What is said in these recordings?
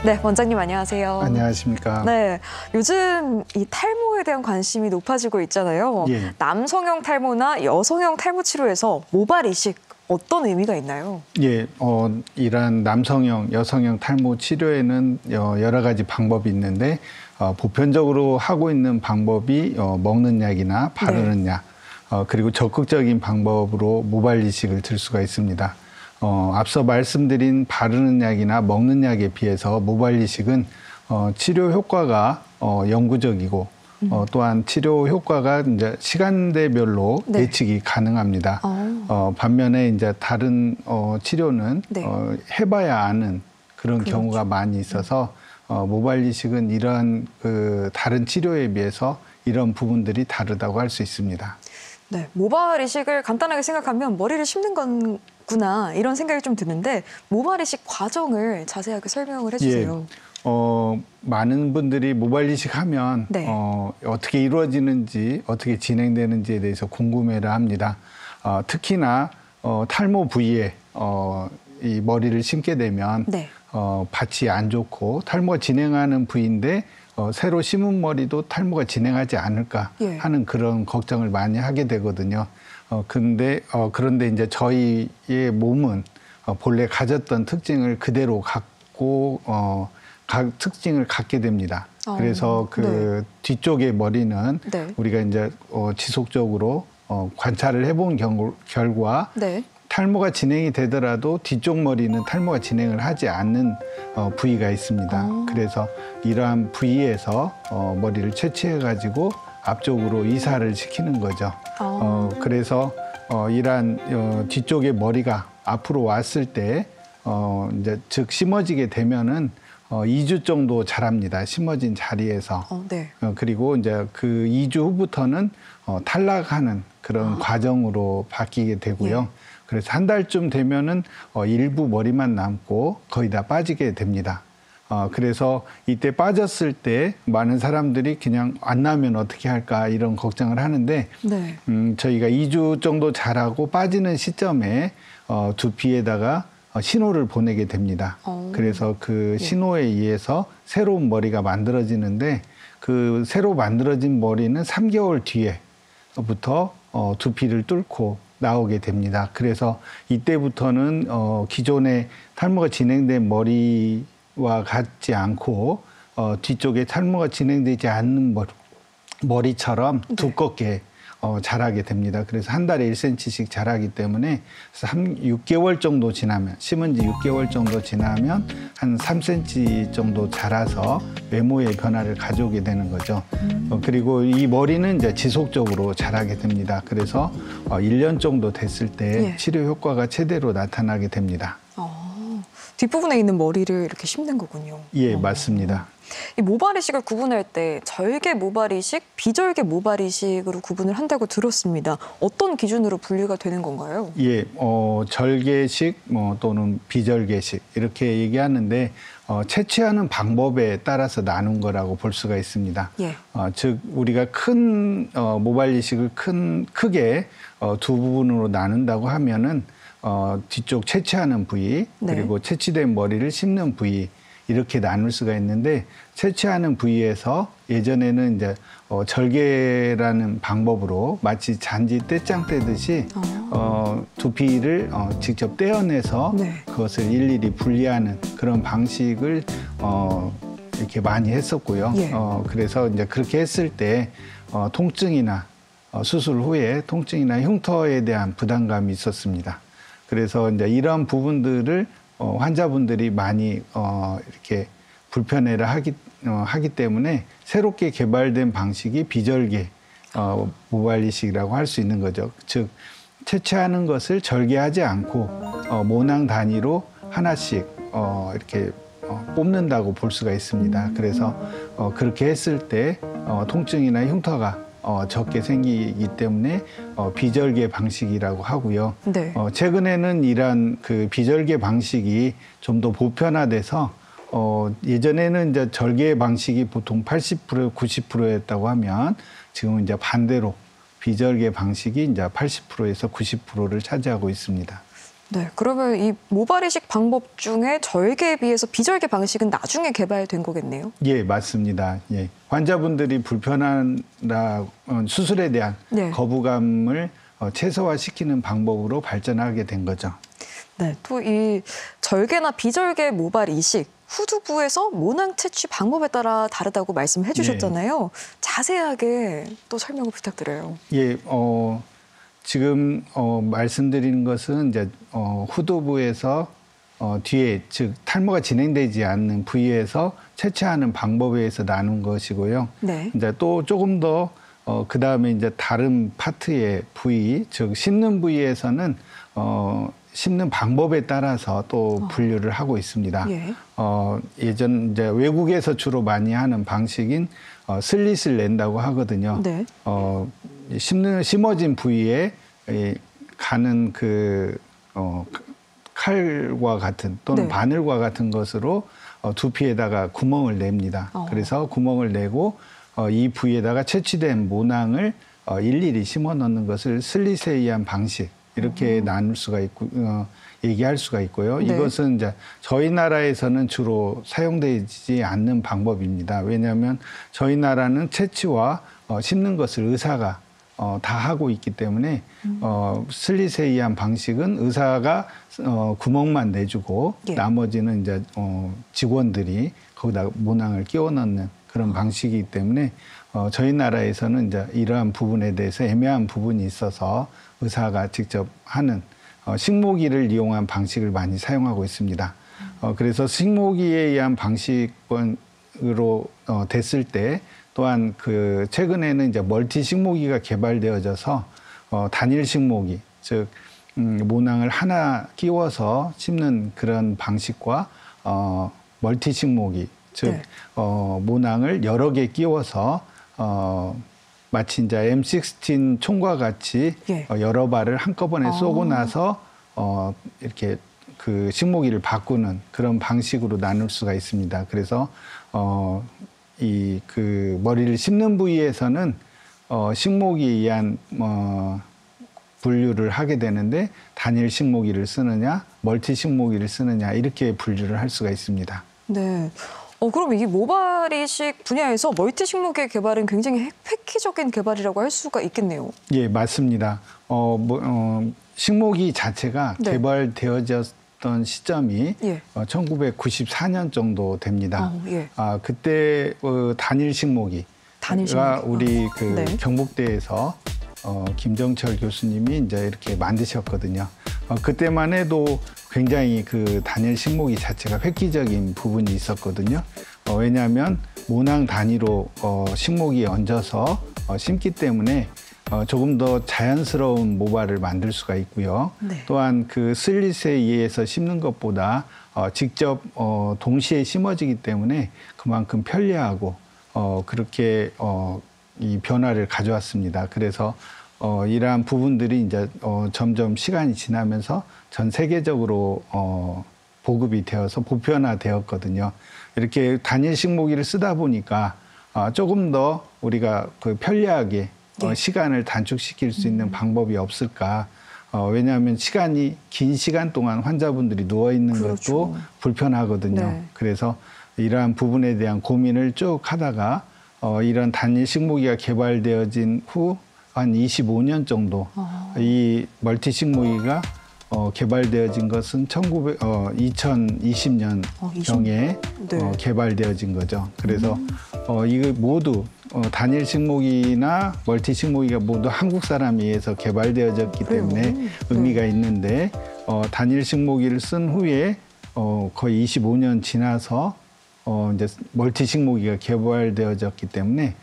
네, 원장님 안녕하세요. 안녕하십니까. 네, 요즘 이 탈모에 대한 관심이 높아지고 있잖아요. 예. 남성형 탈모나 여성형 탈모 치료에서 모발 이식 어떤 의미가 있나요? 예, 이런 남성형, 여성형 탈모 치료에는 여러 가지 방법이 있는데 보편적으로 하고 있는 방법이 먹는 약이나 바르는 약, 그리고 적극적인 방법으로 모발 이식을 들 수가 있습니다. 앞서 말씀드린 바르는 약이나 먹는 약에 비해서 모발 이식은 치료 효과가 영구적이고 또한 치료 효과가 이제 시간대별로 예측이 가능합니다. 반면에 이제 다른 치료는 해봐야 아는 그런 경우가 많이 있어서 모발 이식은 이러한 다른 치료에 비해서 이런 부분들이 다르다고 할 수 있습니다. 네, 모발 이식을 간단하게 생각하면 머리를 심는 거구나 이런 생각이 좀 드는데 모발 이식 과정을 자세하게 설명을 해주세요. 많은 분들이 모발 이식하면 어떻게 이루어지는지 어떻게 진행되는지에 대해서 궁금해를 합니다. 특히나 탈모 부위에 이 머리를 심게 되면 밭이 안 좋고 탈모가 진행하는 부위인데 새로 심은 머리도 탈모가 진행하지 않을까 하는 그런 걱정을 많이 하게 되거든요. 그런데 이제 저희의 몸은 본래 가졌던 특징을 그대로 갖고 특징을 갖게 됩니다. 그래서 뒤쪽의 머리는 우리가 이제 지속적으로 관찰을 해본 결과 탈모가 진행이 되더라도 뒤쪽 머리는 탈모가 진행을 하지 않는 부위가 있습니다. 그래서 이러한 부위에서 머리를 채취해 가지고 앞쪽으로 이사를 시키는 거죠. 그래서 이러한 뒤쪽의 머리가 앞으로 왔을 때 이제 즉 심어지게 되면은 2주 정도 자랍니다. 심어진 자리에서. 그리고 이제 그 2주 후부터는 탈락하는 그런 과정으로 바뀌게 되고요. 그래서 한 달쯤 되면은 일부 머리만 남고 거의 다 빠지게 됩니다. 그래서 이때 빠졌을 때 많은 사람들이 그냥 안 나면 어떻게 할까 이런 걱정을 하는데 저희가 2주 정도 자라고 빠지는 시점에 두피에다가 신호를 보내게 됩니다. 그래서 그 신호에 의해서 새로운 머리가 만들어지는데 그 새로 만들어진 머리는 3개월 뒤에부터 두피를 뚫고 나오게 됩니다. 그래서 이때부터는 기존에 탈모가 진행된 머리와 같지 않고 뒤쪽에 탈모가 진행되지 않는 머리처럼 두껍게 자라게 됩니다. 그래서 한 달에 1cm씩 자라기 때문에 6개월 정도 지나면, 심은 지 6개월 정도 지나면 한 3cm 정도 자라서 외모의 변화를 가져오게 되는 거죠. 그리고 이 머리는 이제 지속적으로 자라게 됩니다. 그래서 1년 정도 됐을 때 치료 효과가 최대로 나타나게 됩니다. 뒷부분에 있는 머리를 이렇게 심는 거군요. 예, 맞습니다. 이 모발 이식을 구분할 때 절개 모발 이식, 비절개 모발 이식으로 구분을 한다고 들었습니다. 어떤 기준으로 분류가 되는 건가요? 예, 절개식 또는 비절개식 이렇게 얘기하는데 채취하는 방법에 따라서 나눈 거라고 볼 수가 있습니다. 즉 우리가 큰 모발 이식을 크게 두 부분으로 나눈다고 하면은 뒤쪽 채취하는 부위 그리고 채취된 머리를 심는 부위 이렇게 나눌 수가 있는데 채취하는 부위에서 예전에는 이제 절개라는 방법으로 마치 잔디 떼짱 떼듯이 두피를 직접 떼어내서 그것을 일일이 분리하는 그런 방식을 이렇게 많이 했었고요. 그래서 이제 그렇게 했을 때 통증이나 수술 후에 통증이나 흉터에 대한 부담감이 있었습니다. 그래서 이제 이런 부분들을 환자분들이 많이 이렇게 불편해를 하기 때문에 새롭게 개발된 방식이 비절개 모발 이식이라고 할 수 있는 거죠. 즉 채취하는 것을 절개하지 않고 모낭 단위로 하나씩 이렇게 뽑는다고 볼 수가 있습니다. 그래서 그렇게 했을 때 통증이나 흉터가 적게 생기기 때문에 비절개 방식이라고 하고요. 최근에는 이러한 그 비절개 방식이 좀 더 보편화돼서 예전에는 이제 절개 방식이 보통 80% 90%였다고 하면 지금은 이제 반대로 비절개 방식이 이제 80%에서 90%를 차지하고 있습니다. 네, 그러면 이 모발 이식 방법 중에 절개에 비해서 비절개 방식은 나중에 개발된 거겠네요. 예, 맞습니다. 예. 환자분들이 불편한 수술에 대한 네. 거부감을 최소화시키는 방법으로 발전하게 된 거죠. 네, 또 이 절개나 비절개 모발 이식 후두부에서 모낭 채취 방법에 따라 다르다고 말씀해 주셨잖아요. 자세하게 또 설명을 부탁드려요. 예, 지금 말씀드리는 것은 이제 후두부에서 뒤에 즉 탈모가 진행되지 않는 부위에서 채취하는 방법에 의해서 나눈 것이고요. 네. 이제 또 조금 더 그다음에 이제 다른 파트의 부위, 즉 씹는 부위에서는 씹는 방법에 따라서 또 분류를 하고 있습니다. 예. 예전 이제 외국에서 주로 많이 하는 방식인 슬릿을 낸다고 하거든요. 네. 심어진 부위에 가는 칼과 같은 또는 네. 바늘과 같은 것으로 두피에다가 구멍을 냅니다. 그래서 구멍을 내고 이 부위에다가 채취된 모낭을 일일이 심어 넣는 것을 슬릿에 의한 방식 이렇게 나눌 수가 있고 얘기할 수가 있고요. 네. 이것은 이제 저희 나라에서는 주로 사용되지 않는 방법입니다. 왜냐하면 저희 나라는 채취와 심는 것을 의사가 다 하고 있기 때문에 슬릿에 의한 방식은 의사가 구멍만 내주고 예. 나머지는 이제 직원들이 거기다 모낭을 끼워 넣는 그런 방식이기 때문에 저희 나라에서는 이제 이러한 부분에 대해서 애매한 부분이 있어서 의사가 직접 하는 식모기를 이용한 방식을 많이 사용하고 있습니다. 그래서 식모기에 의한 방식으로 됐을 때 또한 최근에는 이제 멀티 식모기가 개발되어져서 단일 식모기, 즉 모낭을 하나 끼워서 심는 그런 방식과 멀티 식모기, 즉 네. 모낭을 여러 개 끼워서 마치 이제 M16 총과 같이 예. 여러 발을 한꺼번에 쏘고 나서 이렇게 그 식모기를 바꾸는 그런 방식으로 나눌 수가 있습니다. 그래서 머리를 씹는 부위에서는 식모기에 의한 분류를 하게 되는데 단일 식모기를 쓰느냐, 멀티 식모기를 쓰느냐 이렇게 분류를 할 수가 있습니다. 네. 그럼 이 모발 이식 분야에서 멀티 식모기의 개발은 굉장히 획기적인 개발이라고 할 수가 있겠네요. 예, 맞습니다. 식모기 자체가 네. 개발되어졌던 시점이 예. 1994년 정도 됩니다. 예. 그때 단일 식모기가 우리 네. 경북대에서 김정철 교수님이 이제 이렇게 만드셨거든요. 그때만 해도 굉장히 그 단일 식모기 자체가 획기적인 부분이 있었거든요. 왜냐하면 모낭 단위로 식모기에 얹어서 심기 때문에 조금 더 자연스러운 모발을 만들 수가 있고요. 네. 또한 그 슬릿에 의해서 심는 것보다 직접 동시에 심어지기 때문에 그만큼 편리하고 그렇게 이 변화를 가져왔습니다. 그래서 이러한 부분들이 이제 점점 시간이 지나면서 전 세계적으로 보급이 되어서 보편화되었거든요. 이렇게 단일 식모기를 쓰다 보니까 조금 더 우리가 편리하게 예. 시간을 단축시킬 수 있는 방법이 없을까. 왜냐하면 긴 시간 동안 환자분들이 누워 있는 그렇죠. 것도 불편하거든요. 네. 그래서 이러한 부분에 대한 고민을 쭉 하다가 이런 단일 식모기가 개발되어진 후 한 25년 정도 이 멀티 식모기가 개발되어진 것은 2020년 경에 네. 개발되어진 거죠. 그래서 이거 모두 단일 식모기나 멀티 식모기가 모두 한국 사람에 의해서 개발되어졌기 때문에 의미가 있는데 단일 식모기를 쓴 후에 거의 25년 지나서 이제 멀티 식모기가 개발되어졌기 때문에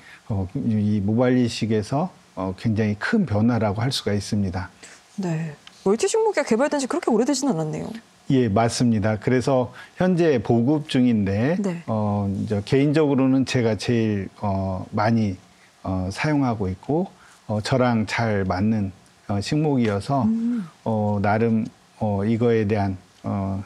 이 모발 이식에서 굉장히 큰 변화라고 할 수가 있습니다. 네. 멀티 식모기가 개발된 지 그렇게 오래되지는 않았네요. 예, 맞습니다. 그래서 현재 보급 중인데 네. 이제 개인적으로는 제가 제일 많이 사용하고 있고 저랑 잘 맞는 식목이어서 나름 이거에 대한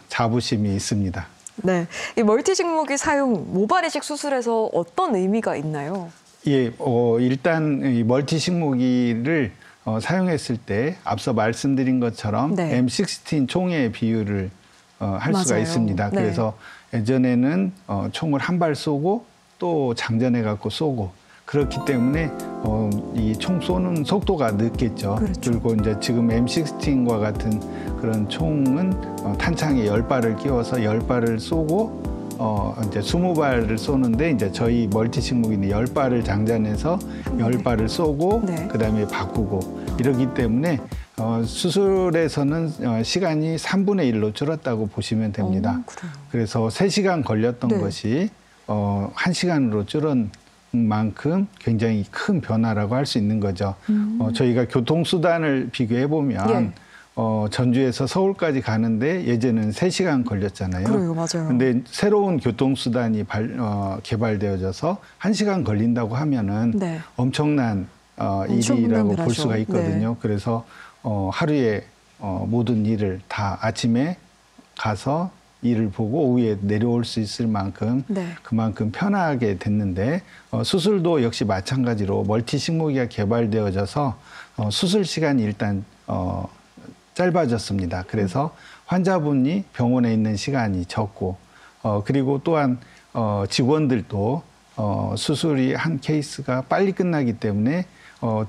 자부심이 있습니다. 네, 이 멀티 식모기 사용 모발 이식 수술에서 어떤 의미가 있나요? 예, 일단 이 멀티 식모기를 사용했을 때 앞서 말씀드린 것처럼 네. M16 총의 비율을 할 수가 맞아요. 있습니다. 네. 그래서 예전에는 총을 한 발 쏘고 또 장전해 갖고 쏘고 그렇기 때문에 이 총 쏘는 속도가 늦겠죠. 그렇죠. 그리고 이제 지금 M16과 같은 그런 총은 탄창에 10발을 끼워서 10발을 쏘고 이제 20발을 쏘는데 이제 저희 멀티식목이는 10발을 장전해서 10발을 쏘고 네. 그다음에 바꾸고 이러기 때문에 수술에서는 시간이 3분의 1로 줄었다고 보시면 됩니다. 그래요. 그래서 3시간 걸렸던 네. 것이 1시간으로 줄은 만큼 굉장히 큰 변화라고 할 수 있는 거죠. 저희가 교통수단을 비교해 보면 예. 전주에서 서울까지 가는데 예전에는 3시간 걸렸잖아요. 그래요, 맞아요. 근데 새로운 교통수단이 개발되어져서 1시간 걸린다고 하면은 네. 엄청난 일이라고 볼 일하죠. 수가 있거든요. 네. 그래서 하루에 모든 일을 다 아침에 가서 일을 보고 오후에 내려올 수 있을 만큼 네. 그만큼 편하게 됐는데 수술도 역시 마찬가지로 멀티식목이가 개발되어져서 수술 시간이 일단 짧아졌습니다. 그래서 환자분이 병원에 있는 시간이 적고 그리고 또한 직원들도 수술이 한 케이스가 빨리 끝나기 때문에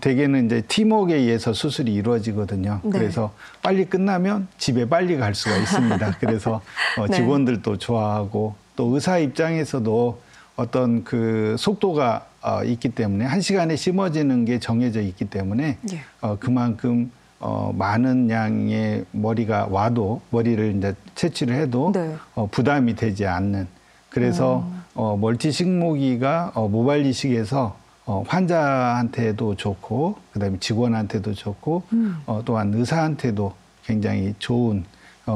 대개는 이제 팀워크에 의해서 수술이 이루어지거든요. 네. 그래서 빨리 끝나면 집에 빨리 갈 수가 있습니다. 그래서 네. 직원들도 좋아하고 또 의사 입장에서도 어떤 그 속도가 있기 때문에 1시간에 심어지는 게 정해져 있기 때문에 예. 그만큼 많은 양의 머리가 와도 머리를 이제 채취를 해도 네. 부담이 되지 않는 그래서 멀티식모기가 모발 이식에서 환자한테도 좋고 그다음에 직원한테도 좋고 또한 의사한테도 굉장히 좋은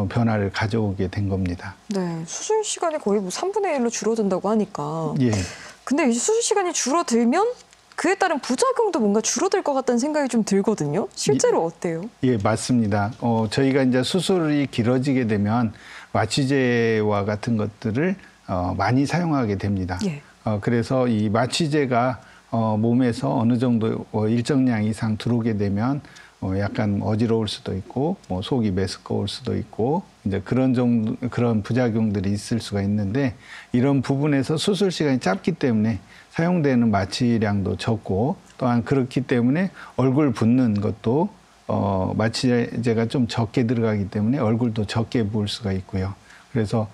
변화를 가져오게 된 겁니다. 네, 수술 시간이 거의 뭐 3분의 1로 줄어든다고 하니까. 예. 근데 이제 수술 시간이 줄어들면 그에 따른 부작용도 뭔가 줄어들 것 같다는 생각이 좀 들거든요. 실제로 어때요? 예, 맞습니다. 저희가 이제 수술이 길어지게 되면 마취제와 같은 것들을 많이 사용하게 됩니다. 예. 그래서 이 마취제가 몸에서 어느 정도 일정량 이상 들어오게 되면 약간 어지러울 수도 있고 뭐 속이 메스꺼울 수도 있고 이제 그런 부작용들이 있을 수가 있는데 이런 부분에서 수술 시간이 짧기 때문에 사용되는 마취량도 적고 또한 그렇기 때문에 얼굴 붓는 것도 마취제가 좀 적게 들어가기 때문에 얼굴도 적게 부을 수가 있고요. 그래서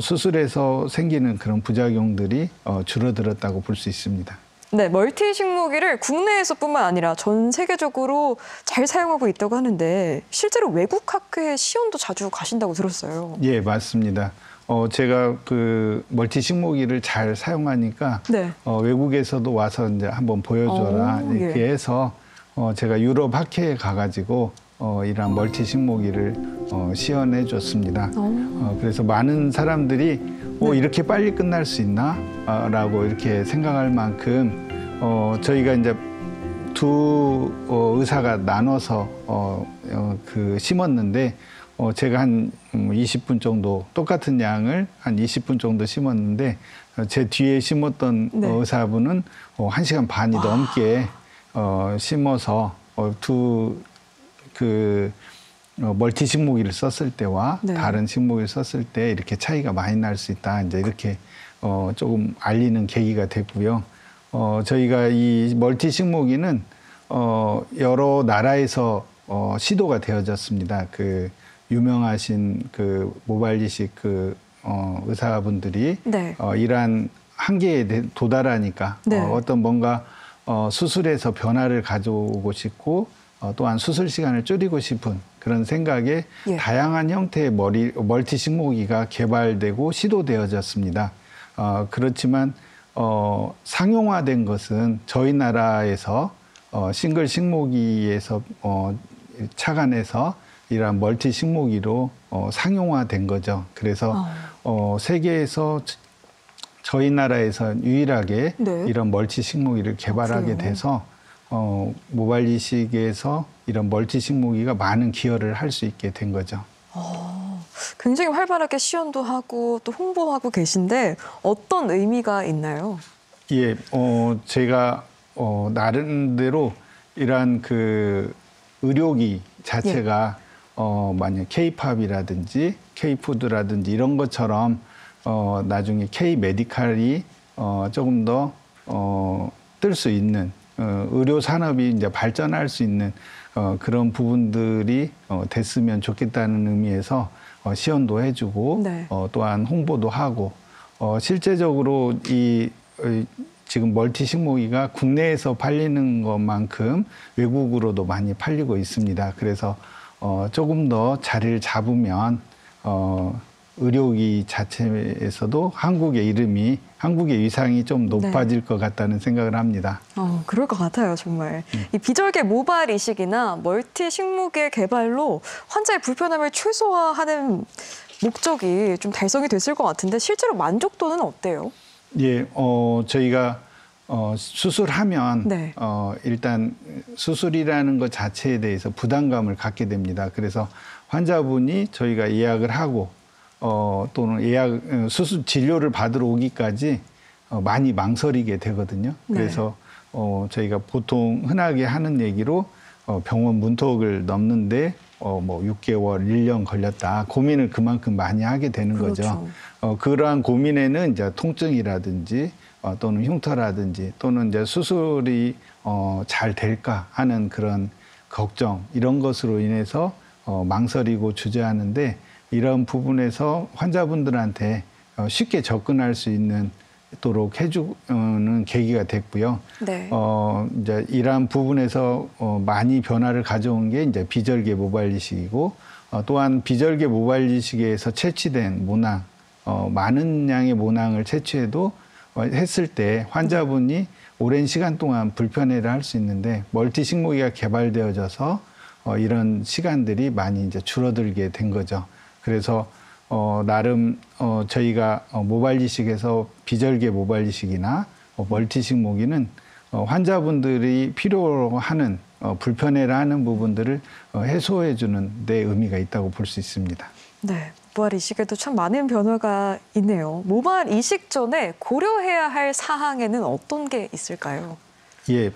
수술에서 생기는 그런 부작용들이 줄어들었다고 볼 수 있습니다. 네, 멀티식모기를 국내에서뿐만 아니라 전 세계적으로 잘 사용하고 있다고 하는데 실제로 외국 학회 시연도 자주 가신다고 들었어요. 예, 맞습니다. 제가 그 멀티식모기를 잘 사용하니까 네. 외국에서도 와서 이제 한번 보여줘라 이렇게 예. 해서 제가 유럽 학회에 가가지고 이러한 멀티식모기를 시연해 줬습니다. 그래서 많은 사람들이 네. 이렇게 빨리 끝날 수 있나? 라고 이렇게 생각할 만큼 저희가 이제 두 의사가 나눠서 심었는데 제가 한 20분 정도 똑같은 양을 한 20분 정도 심었는데 제 뒤에 심었던 네. 의사분은 1시간 반이 넘게 심어서 멀티식모기를 썼을 때와 네. 다른 식모기를 썼을 때 이렇게 차이가 많이 날 수 있다. 이제 이렇게 조금 알리는 계기가 됐고요. 저희가 이 멀티식모기는 여러 나라에서 시도가 되어졌습니다. 그 유명하신 그 모발 이식 의사분들이 네. 이러한 한계에 도달하니까 네. 어떤 뭔가 수술에서 변화를 가져오고 싶고 또한 수술 시간을 줄이고 싶은 그런 생각에 예. 다양한 형태의 멀티식모기가 개발되고 시도되어졌습니다. 그렇지만 상용화된 것은 저희 나라에서 싱글 식모기에서 착안해서 이러한 멀티식모기로 상용화된 거죠. 그래서 세계에서 저희 나라에서 유일하게 네. 이런 멀티식모기를 개발하게 그래요? 돼서 모발 이식에서 이런 멀티식모기가 많은 기여를 할 수 있게 된 거죠. 굉장히 활발하게 시연도 하고 또 홍보하고 계신데 어떤 의미가 있나요? 예, 제가 나름대로 이러한 그 의료기 자체가 만약 K-팝이라든지 K-푸드라든지 이런 것처럼 나중에 K-메디칼이 조금 더 뜰 수 있는 의료 산업이 이제 발전할 수 있는 그런 부분들이 됐으면 좋겠다는 의미에서 시연도 해주고 네. 또한 홍보도 하고 실제적으로 지금 멀티 식모기가 국내에서 팔리는 것만큼 외국으로도 많이 팔리고 있습니다. 그래서 조금 더 자리를 잡으면 의료기 자체에서도 한국의 위상이 좀 높아질 것 같다는 생각을 합니다. 그럴 것 같아요, 정말. 이 비절개 모발 이식이나 멀티 식모기의 개발로 환자의 불편함을 최소화하는 목적이 좀 달성이 됐을 것 같은데 실제로 만족도는 어때요? 예, 저희가 수술하면 네. 일단 수술이라는 것 자체에 대해서 부담감을 갖게 됩니다. 그래서 환자분이 저희가 예약을 하고 또는 수술 진료를 받으러 오기까지 많이 망설이게 되거든요. 그래서 저희가 보통 흔하게 하는 얘기로 병원 문턱을 넘는데 뭐 6개월, 1년 걸렸다. 고민을 그만큼 많이 하게 되는 거죠. 그러한 고민에는 이제 통증이라든지 또는 흉터라든지 또는 이제 수술이 잘 될까 하는 그런 걱정 이런 것으로 인해서 망설이고 주저하는데 이런 부분에서 환자분들한테 쉽게 접근할 수 있도록 해주는 계기가 됐고요. 네. 이제 이러한 부분에서 많이 변화를 가져온 게 이제 비절개 모발 이식이고 또한 비절개 모발 이식에서 채취된 모낭, 많은 양의 모낭을 채취해도 했을 때 환자분이 오랜 시간 동안 불편해를 할 수 있는데 멀티 식모기가 개발되어져서 이런 시간들이 많이 이제 줄어들게 된 거죠. 그래서 나름 저희가 모발 이식에서 비절개 모발 이식이나 멀티 식모기는 환자분들이 필요로 하는 불편해를 하는 부분들을 해소해 주는 데 의미가 있다고 볼 수 있습니다. 네, 모발 이식에도 참 많은 변화가 있네요. 모발 이식 전에 고려해야 할 사항에는 어떤 게 있을까요? 예,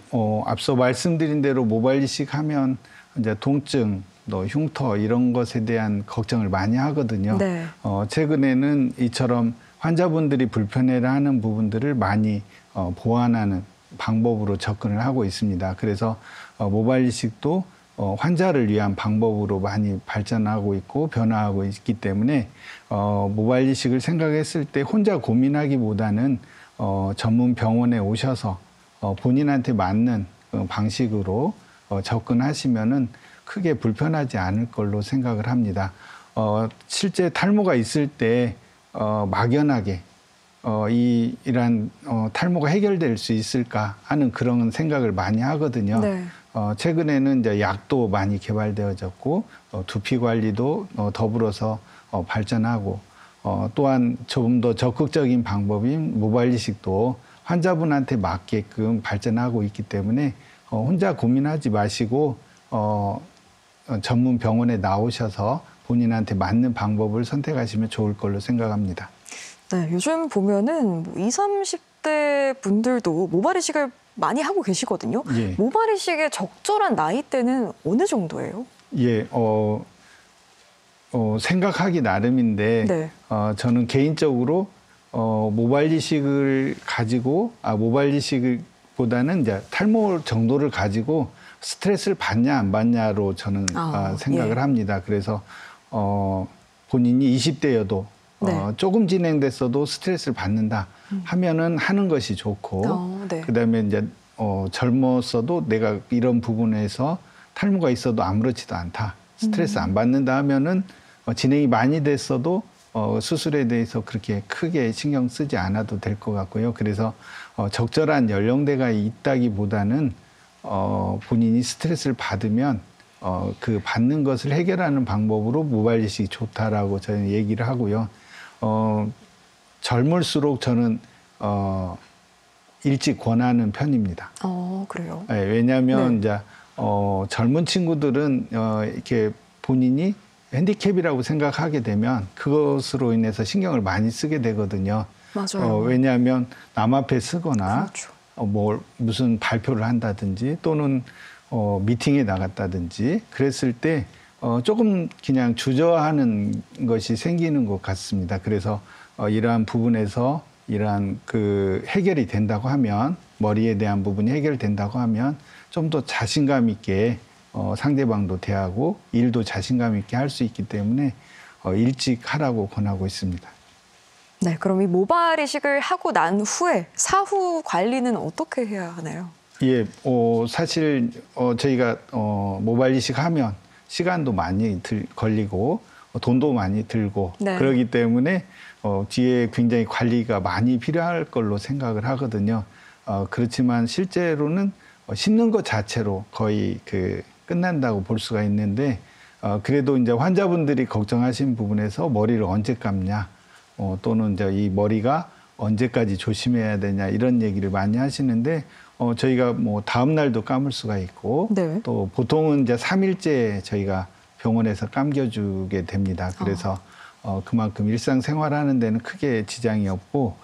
앞서 말씀드린 대로 모발 이식하면 이제 통증, 또 흉터 이런 것에 대한 걱정을 많이 하거든요. 네. 최근에는 이처럼 환자분들이 불편해를 하는 부분들을 많이 보완하는 방법으로 접근을 하고 있습니다. 그래서 모발 이식도 환자를 위한 방법으로 많이 발전하고 있고 변화하고 있기 때문에 모발 이식을 생각했을 때 혼자 고민하기보다는 전문 병원에 오셔서 본인한테 맞는 방식으로 접근하시면은 크게 불편하지 않을 걸로 생각을 합니다. 실제 탈모가 있을 때 막연하게 이러한 탈모가 해결될 수 있을까 하는 그런 생각을 많이 하거든요. 네. 최근에는 이제 약도 많이 개발되어졌고 두피 관리도 더불어서 발전하고 또한 좀 더 적극적인 방법인 모발 이식도 환자분한테 맞게끔 발전하고 있기 때문에 혼자 고민하지 마시고 전문 병원에 나오셔서 본인한테 맞는 방법을 선택하시면 좋을 걸로 생각합니다. 네, 요즘 보면은 20, 30대 분들도 모발 이식을 많이 하고 계시거든요. 예. 모발 이식의 적절한 나이대는 어느 정도예요? 예, 생각하기 나름인데 네. 저는 개인적으로 모발 이식을 가지고 모발 이식보다는 이제 탈모 정도를 가지고 스트레스를 받냐 안 받냐로 저는 생각을 합니다. 그래서 본인이 20대여도 조금 진행됐어도 스트레스를 받는다 하면은 하는 것이 좋고 그다음에 이제 젊었어도 내가 이런 부분에서 탈모가 있어도 아무렇지도 않다. 스트레스 안 받는다 하면은 진행이 많이 됐어도 수술에 대해서 그렇게 크게 신경 쓰지 않아도 될 것 같고요. 그래서 적절한 연령대가 있다기보다는 본인이 스트레스를 받으면 그 받는 것을 해결하는 방법으로 모발 이식이 좋다라고 저는 얘기를 하고요. 젊을수록 저는 일찍 권하는 편입니다. 그래요? 네, 왜냐하면 이제 젊은 친구들은 이렇게 본인이 핸디캡이라고 생각하게 되면 그것으로 인해서 신경을 많이 쓰게 되거든요. 맞아요. 왜냐하면 남 앞에 쓰거나 그렇죠. 뭐 무슨 발표를 한다든지 또는 미팅에 나갔다든지 그랬을 때 조금 그냥 주저하는 것이 생기는 것 같습니다. 그래서 이러한 부분에서 이러한 그 해결이 된다고 하면, 머리에 대한 부분이 해결된다고 하면 좀 더 자신감 있게 상대방도 대하고 일도 자신감 있게 할 수 있기 때문에 일찍 하라고 권하고 있습니다. 네, 그럼 이 모발 이식을 하고 난 후에 사후 관리는 어떻게 해야 하나요? 예, 사실 저희가 모발 이식하면 시간도 많이 걸리고 돈도 많이 들고 네. 그러기 때문에 뒤에 굉장히 관리가 많이 필요할 걸로 생각을 하거든요. 그렇지만 실제로는 씻는 것 자체로 거의 끝난다고 볼 수가 있는데, 그래도 이제 환자분들이 걱정하신 부분에서 머리를 언제 감냐, 또는 이제 이 머리가 언제까지 조심해야 되냐 이런 얘기를 많이 하시는데, 저희가 뭐 다음 날도 감을 수가 있고, 네. 또 보통은 이제 3일째 저희가 병원에서 감겨주게 됩니다. 그래서 그만큼 일상생활하는 데는 크게 지장이 없고,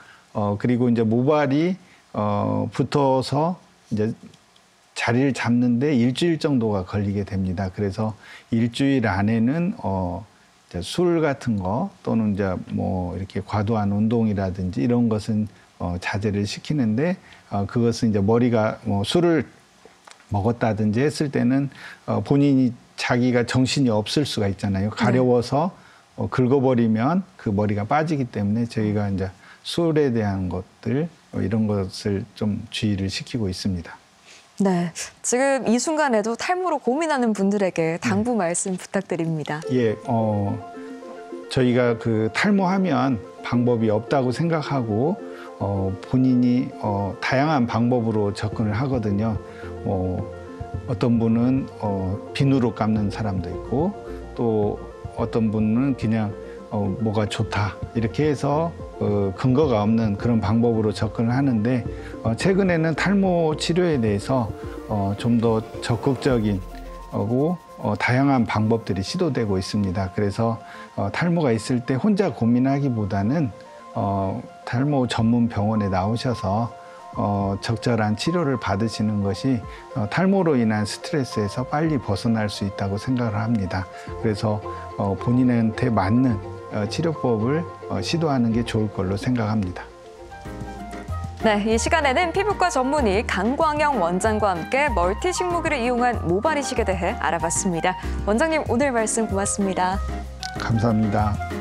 그리고 이제 모발이 붙어서 이제 자리를 잡는데 일주일 정도가 걸리게 됩니다. 그래서 일주일 안에는 이제 술 같은 거 또는 이제 뭐 이렇게 과도한 운동이라든지 이런 것은 자제를 시키는데, 그것은 이제 머리가 뭐 술을 먹었다든지 했을 때는 본인이 자기가 정신이 없을 수가 있잖아요. 가려워서 긁어버리면 그 머리가 빠지기 때문에 저희가 이제 술에 대한 것들 이런 것을 좀 주의를 시키고 있습니다. 네, 지금 이 순간에도 탈모로 고민하는 분들에게 당부 말씀 부탁드립니다. 예, 저희가 탈모하면 방법이 없다고 생각하고 본인이 다양한 방법으로 접근을 하거든요. 어떤 분은 비누로 감는 사람도 있고, 또 어떤 분은 그냥 뭐가 좋다 이렇게 해서 근거가 없는 그런 방법으로 접근을 하는데, 최근에는 탈모 치료에 대해서 좀 더 적극적인 고 다양한 방법들이 시도되고 있습니다. 그래서 탈모가 있을 때 혼자 고민하기보다는 탈모 전문 병원에 나오셔서 적절한 치료를 받으시는 것이 탈모로 인한 스트레스에서 빨리 벗어날 수 있다고 생각을 합니다. 그래서 본인한테 맞는 치료법을 시도하는 게 좋을 걸로 생각합니다. 네, 이 시간에는 피부과 전문의 강광영 원장과 함께 멀티 식무기를 이용한 모발 이식에 대해 알아봤습니다. 원장님, 오늘 말씀 고맙습니다. 감사합니다.